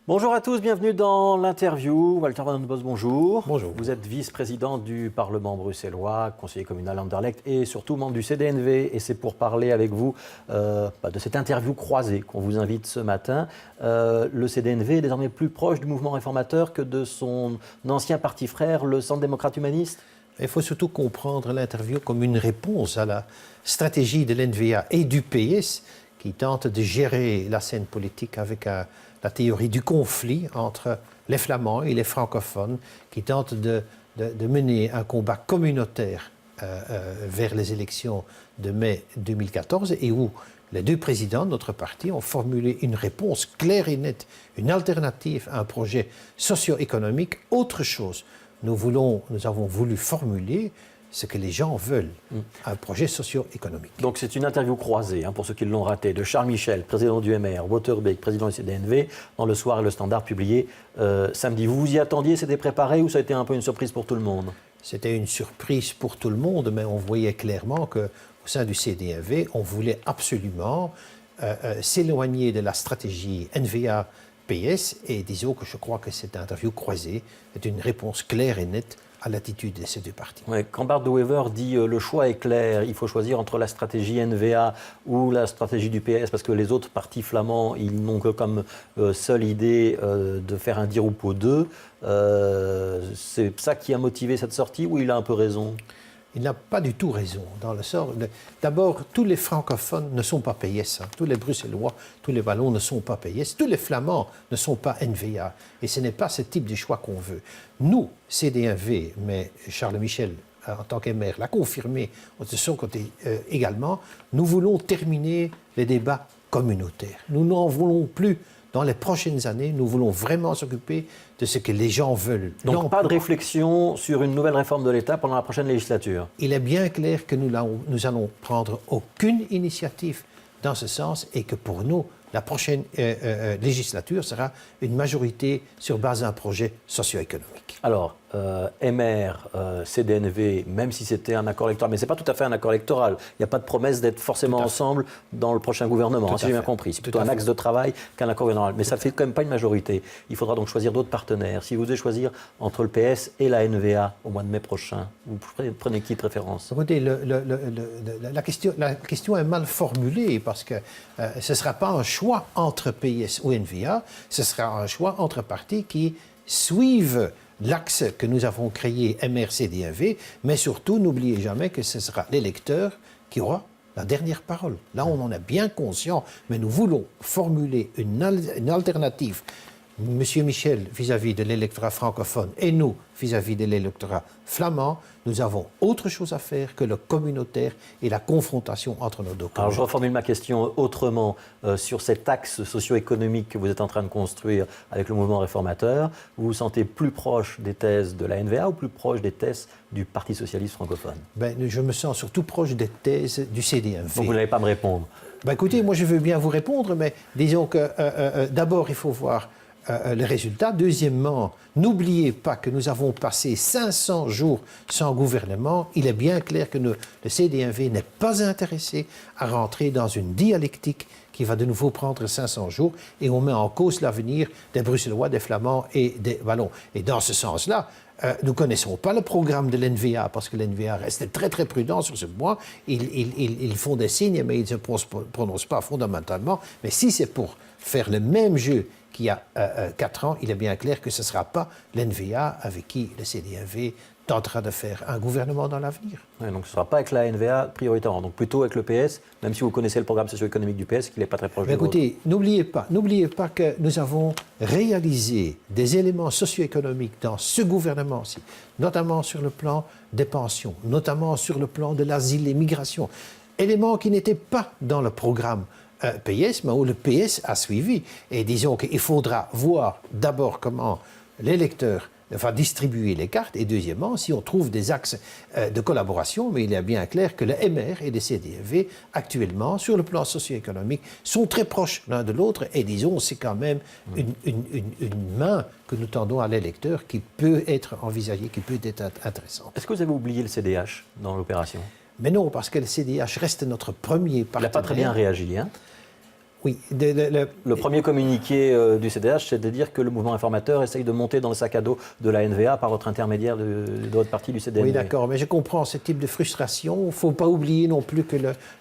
Bonjour à tous, bienvenue dans l'interview. Walter Van den Bos, bonjour. Bonjour. Vous êtes vice-président du Parlement bruxellois, conseiller communal Anderlecht et surtout membre du CDNV. Et c'est pour parler avec vous de cette interview croisée qu'on vous invite ce matin. Le CDNV est désormais plus proche du mouvement réformateur que de son ancien parti frère, le Centre démocrate humaniste. Il faut surtout comprendre l'interview comme une réponse à la stratégie de l'NVA et du PS qui tente de gérer la scène politique avec la théorie du conflit entre les Flamands et les francophones, qui tentent de mener un combat communautaire vers les élections de mai 2014 et où les deux présidents de notre parti ont formulé une réponse claire et nette, une alternative à un projet socio-économique, autre chose. Nous avons voulu formuler ce que les gens veulent, un projet socio-économique. Donc c'est une interview croisée, pour ceux qui l'ont raté, de Charles Michel, président du MR, Wouter Beek, président du CDNV, dans Le Soir et Le Standard, publié samedi. Vous vous y attendiez, c'était préparé ou ça a été un peu une surprise pour tout le monde? C'était une surprise pour tout le monde, mais on voyait clairement qu'au sein du CDNV, on voulait absolument s'éloigner de la stratégie NVA-PS, et disons que je crois que cette interview croisée est une réponse claire et nette à l'attitude de ces deux partis. Ouais, quand Bart de Wever dit le choix est clair, il faut choisir entre la stratégie NVA ou la stratégie du PS, parce que les autres partis flamands, ils n'ont que comme seule idée de faire un diroupo 2. C'est ça qui a motivé cette sortie ou il a un peu raison? Il n'a pas du tout raison. D'abord, tous les francophones ne sont pas PS. Tous les Bruxellois, tous les Wallons ne sont pas PS. Tous les Flamands ne sont pas NVA. Et ce n'est pas ce type de choix qu'on veut. Nous, CDNV, mais Charles Michel, en tant que maire, l'a confirmé de son côté également, nous voulons terminer les débats communautaires. Nous n'en voulons plus. Dans les prochaines années, nous voulons vraiment s'occuper de ce que les gens veulent. Donc pas de réflexion sur une nouvelle réforme de l'État pendant la prochaine législature? Il est bien clair que nous allons prendre aucune initiative dans ce sens et que pour nous, la prochaine législature sera une majorité sur base d'un projet socio-économique. Alors, MR, CDNV, même si c'était un accord électoral, mais ce n'est pas tout à fait un accord électoral. Il n'y a pas de promesse d'être forcément ensemble dans le prochain gouvernement, si j'ai bien compris. C'est plutôt un axe de travail qu'un accord gouvernemental. Mais ça ne fait quand même pas une majorité. Il faudra donc choisir d'autres partenaires. Si vous devez choisir entre le PS et la NVA au mois de mai prochain, vous prenez qui de préférence? Écoutez, la question est mal formulée parce que ce ne sera pas un choix entre PS ou NVA, ce sera un choix entre partis qui suivent l'axe que nous avons créé MR-CDNV, mais surtout, n'oubliez jamais que ce sera l'électeur qui aura la dernière parole. Là, on en est bien conscient, mais nous voulons formuler une alternative. Monsieur Michel vis-à-vis de l'électorat francophone et nous vis-à-vis de l'électorat flamand, nous avons autre chose à faire que le communautaire et la confrontation entre nos deux communautés. Alors je reformule ma question autrement. Sur cet axe socio-économique que vous êtes en train de construire avec le mouvement réformateur, vous vous sentez plus proche des thèses de la NVA ou plus proche des thèses du Parti socialiste francophone? Je me sens surtout proche des thèses du CDNV. Donc vous n'allez pas me répondre? Écoutez, moi je veux bien vous répondre, mais disons que d'abord il faut voir les résultats. Deuxièmement, n'oubliez pas que nous avons passé 500 jours sans gouvernement. Il est bien clair que le CDNV n'est pas intéressé à rentrer dans une dialectique qui va de nouveau prendre 500 jours et on met en cause l'avenir des Bruxellois, des Flamands et des Wallons. Et dans ce sens-là, nous ne connaissons pas le programme de l'NVA parce que l'NVA reste très très prudent sur ce point. Ils font des signes mais ils ne se prononcent pas fondamentalement. Mais si c'est pour faire le même jeu qu'il y a 4 ans, il est bien clair que ce ne sera pas l'NVA avec qui le CDNV tentera de faire un gouvernement dans l'avenir. Ouais, donc ce ne sera pas avec la NVA prioritairement, donc plutôt avec le PS, même si vous connaissez le programme socio-économique du PS, qu'il n'est pas très proche de l'autre. Écoutez, n'oubliez pas que nous avons réalisé des éléments socio-économiques dans ce gouvernement-ci, notamment sur le plan des pensions, notamment sur le plan de l'asile et l'immigration, éléments qui n'étaient pas dans le programme PS, mais où le PS a suivi. Et disons qu'il faudra voir d'abord comment l'électeur va distribuer les cartes, et deuxièmement, si on trouve des axes de collaboration, mais il est bien clair que le MR et le CDNV, actuellement, sur le plan socio-économique, sont très proches l'un de l'autre, et disons, c'est quand même une main que nous tendons à l'électeur qui peut être envisagée, qui peut être intéressante. Est-ce que vous avez oublié le CDH dans l'opération? Mais non, parce que le CDH reste notre premier partenaire. Il n'a pas très bien réagi, hein? Oui. Le premier communiqué du CDH, c'est de dire que le mouvement réformateur essaye de monter dans le sac à dos de la NVA par votre intermédiaire de votre parti du CDNV. Oui, d'accord, mais je comprends ce type de frustration. Il ne faut pas oublier non plus que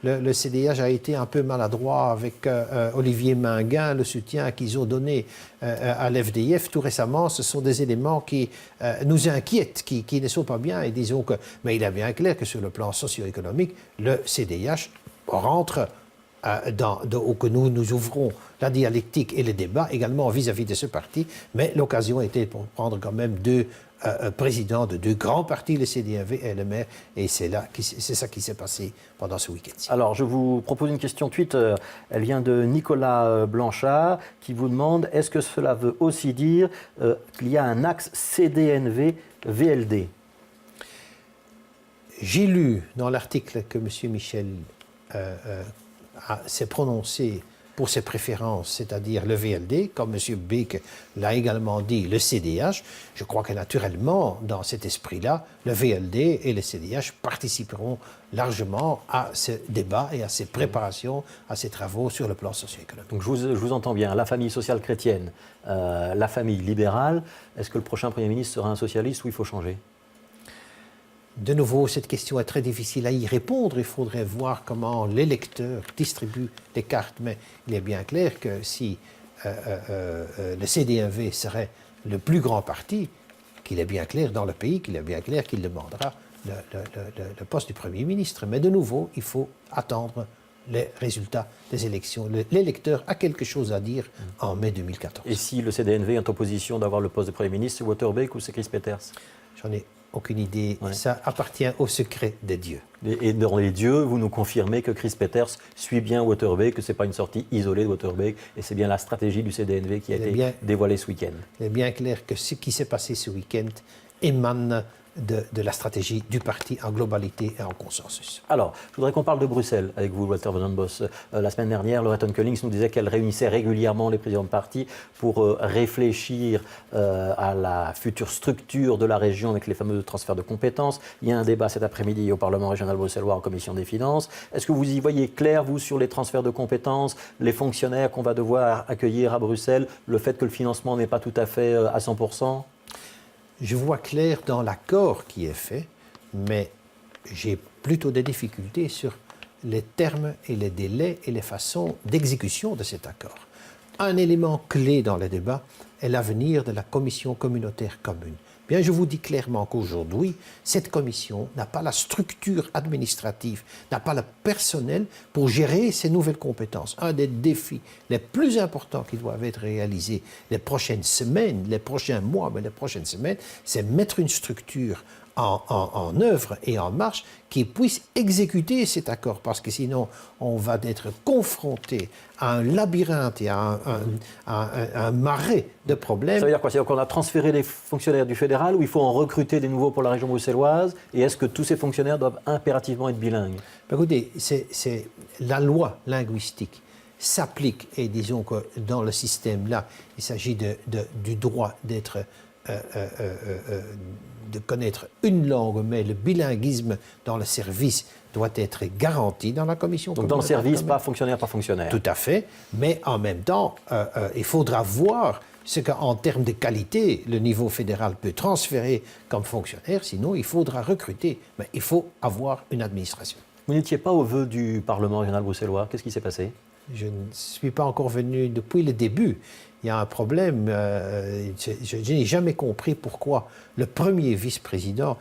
le CDH a été un peu maladroit avec Olivier Minguin, le soutien qu'ils ont donné à l'FDF tout récemment. Ce sont des éléments qui nous inquiètent, qui ne sont pas bien. Et disons que, mais il est bien clair que sur le plan socio-économique, le CDH rentre que nous ouvrons la dialectique et le débat également vis-à-vis de ce parti, mais l'occasion était pour prendre quand même deux présidents de deux grands partis, le CDNV et le maire, et c'est ça qui s'est passé pendant ce week-end. Alors, je vous propose une question Twitter. Elle vient de Nicolas Blanchard, qui vous demande, est-ce que cela veut aussi dire qu'il y a un axe CDNV-VLD? J'ai lu dans l'article que M. Michel s'est prononcé pour ses préférences, c'est-à-dire le VLD, comme M. Beek l'a également dit, le CDH. Je crois que naturellement, dans cet esprit-là, le VLD et le CDH participeront largement à ce débat et à ces préparations, à ces travaux sur le plan socio-économique. Donc je vous entends bien, la famille sociale chrétienne, la famille libérale, est-ce que le prochain Premier ministre sera un socialiste ou il faut changer ? De nouveau, cette question est très difficile à y répondre. Il faudrait voir comment l'électeur distribue les cartes. Mais il est bien clair que si le CDNV serait le plus grand parti, qu'il est bien clair dans le pays, qu'il est bien clair qu'il demandera le poste du Premier ministre. Mais de nouveau, il faut attendre les résultats des élections. L'électeur a quelque chose à dire en mai 2014. Et si le CDNV est en position d'avoir le poste de Premier ministre, c'est Waterbeek ou c'est Chris Peters? J'en ai aucune idée. Ouais. Ça appartient au secret des dieux. Et dans les dieux, vous nous confirmez que Chris Peters suit bien Waterbeek, que ce n'est pas une sortie isolée de Waterbeek, et c'est bien la stratégie du CDNV qui a été dévoilée ce week-end. Il est bien clair que ce qui s'est passé ce week-end émane de la stratégie du parti en globalité et en consensus. Alors, je voudrais qu'on parle de Bruxelles avec vous, Walter Van den Bos. La semaine dernière, Loretta Collings nous disait qu'elle réunissait régulièrement les présidents de parti pour réfléchir à la future structure de la région avec les fameux transferts de compétences. Il y a un débat cet après-midi au Parlement régional bruxellois en commission des finances. Est-ce que vous y voyez clair, vous, sur les transferts de compétences, les fonctionnaires qu'on va devoir accueillir à Bruxelles, le fait que le financement n'est pas tout à fait à 100%? Je vois clair dans l'accord qui est fait, mais j'ai plutôt des difficultés sur les termes et les délais et les façons d'exécution de cet accord. Un élément clé dans le débat est l'avenir de la commission communautaire commune. Bien, je vous dis clairement qu'aujourd'hui, cette commission n'a pas la structure administrative, n'a pas le personnel pour gérer ces nouvelles compétences. Un des défis les plus importants qui doivent être réalisés les prochaines semaines, les prochains mois, mais les prochaines semaines, c'est mettre une structure en œuvre et en marche qui puisse exécuter cet accord, parce que sinon on va être confronté à un labyrinthe et à un marais de problèmes. Ça veut dire quoi? C'est-à-dire qu'on a transféré les fonctionnaires du fédéral ou il faut en recruter des nouveaux pour la région bruxelloise? Et est-ce que tous ces fonctionnaires doivent impérativement être bilingues? Écoutez, c'est la loi linguistique s'applique, et disons que dans le système-là, il s'agit du droit d'être de connaître une langue, mais le bilinguisme dans le service doit être garanti dans la commission. Donc dans le service, pas fonctionnaire par fonctionnaire. Tout à fait, mais en même temps, il faudra voir ce qu'en termes de qualité, le niveau fédéral peut transférer comme fonctionnaire, sinon il faudra recruter, mais il faut avoir une administration. Vous n'étiez pas au vœu du Parlement régional bruxellois, qu'est-ce qui s'est passé? Je ne suis pas encore venu depuis le début. Il y a un problème. Je n'ai jamais compris pourquoi le premier vice-président,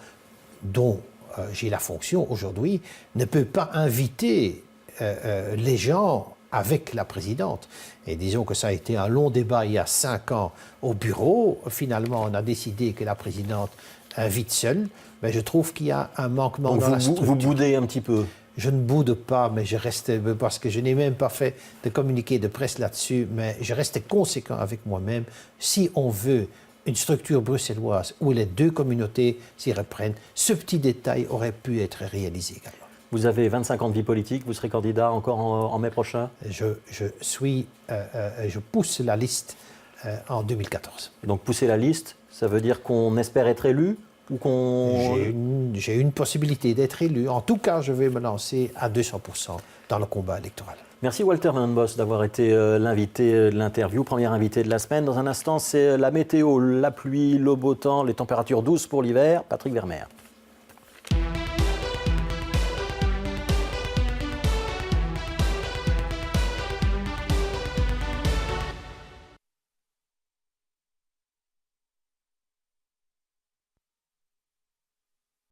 dont j'ai la fonction aujourd'hui, ne peut pas inviter les gens avec la présidente. Et disons que ça a été un long débat il y a 5 ans au bureau. Finalement, on a décidé que la présidente invite seule. Mais je trouve qu'il y a un manquement dans la structure. Vous boudez un petit peu? Je ne boude pas, mais je reste, parce que je n'ai même pas fait de communiqué de presse là-dessus, mais je reste conséquent avec moi-même. Si on veut une structure bruxelloise où les deux communautés s'y reprennent, ce petit détail aurait pu être réalisé également. Vous avez 25 ans de vie politique, vous serez candidat encore en mai prochain? Je pousse la liste en 2014. Et donc pousser la liste, ça veut dire qu'on espère être élu ou qu'on... J'ai une possibilité d'être élu. En tout cas, je vais me lancer à 200% dans le combat électoral. Merci Walter Manbos d'avoir été l'invité de l'interview, premier invité de la semaine. Dans un instant, c'est la météo, la pluie, le beau temps, les températures douces pour l'hiver. Patrick Vermeer.